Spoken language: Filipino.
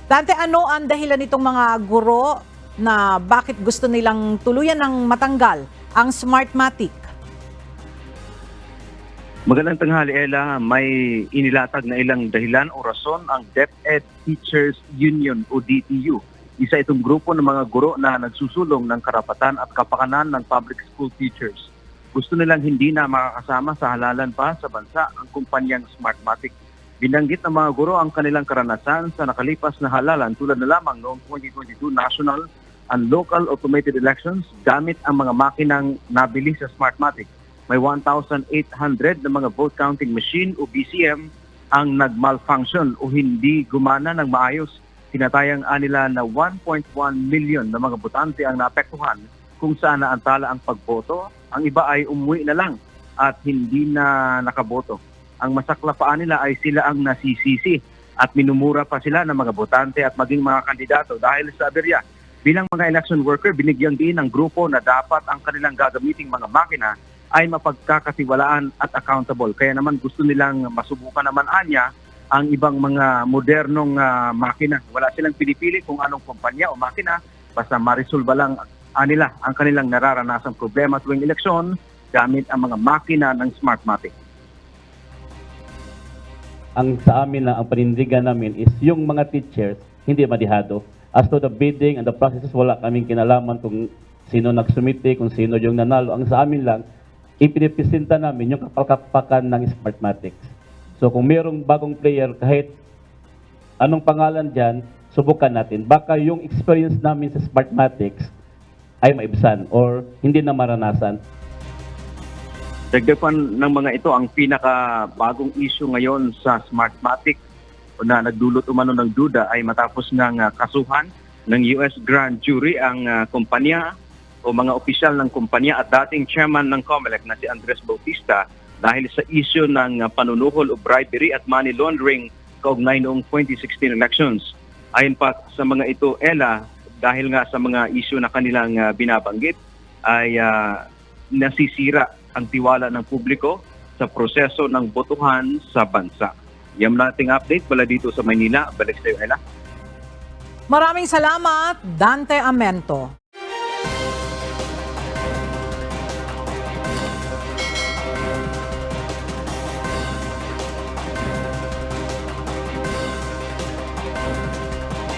Dante, ano ang dahilan nitong mga guro na bakit gusto nilang tuluyan ng matanggal ang Smartmatic? Magandang tanghali, Ella. May inilatag na ilang dahilan o rason ang DepEd Teachers Union o DTU. Isa itong grupo ng mga guro na nagsusulong ng karapatan at kapakanan ng public school teachers. Gusto nilang hindi na makakasama sa halalan pa sa bansa ang kumpanyang Smartmatic. Binanggit ng mga guro ang kanilang karanasan sa nakalipas na halalan tulad na lamang noong 2022 national and local automated elections gamit ang mga makinang nabili sa Smartmatic. May 1,800 na mga vote counting machine o BCM ang nagmalfunction o hindi gumana ng maayos. Tinatayang nila na 1.1 million na mga botante ang naapektuhan kung saan naantala ang pagboto. Ang iba ay umuwi na lang at hindi na nakaboto. Ang masaklapaan nila ay sila ang nasisisi at minumura pa sila ng mga botante at maging mga kandidato dahil sa aberya. Bilang mga election worker, binigyang din ng grupo na dapat ang kanilang gagamiting mga makina ay mapagkakatiwalaan at accountable. Kaya naman gusto nilang masubukan naman ang ibang mga modernong makina. Wala silang pinipili kung anong kumpanya o makina, basta marisolba lang nila ang kanilang nararanasang problema tuwing eleksyon gamit ang mga makina ng Smartmatic. Ang sa amin na ang panindigan namin is yung mga teachers hindi madihado. As to the bidding and the processes, wala kaming kinalaman kung sino nagsumite, kung sino yung nanalo. Ang sa amin lang, ipinipresenta namin yung kapalkapakan ng Smartmatics. So kung mayroong bagong player, kahit anong pangalan dyan, subukan natin. Baka yung experience namin sa Smartmatics ay maibsan or hindi na maranasan. Dagdagan ng mga ito ang pinakabagong issue ngayon sa Smartmatic na nagdulot umano ng duda ay matapos ng kasuhan ng US Grand Jury ang kumpanya o mga opisyal ng kumpanya at dating chairman ng COMELEC na si Andres Bautista dahil sa issue ng panunuhol o bribery at money laundering kaugnay noong 2016 elections. Ayon pa sa mga ito, Ella, dahil nga sa mga issue na kanilang binabanggit ay nasisira ang tiwala ng publiko sa proseso ng botohan sa bansa. Yan nating update pala dito sa Maynila. Balik sa iyo, Ella. Maraming salamat, Dante Amento.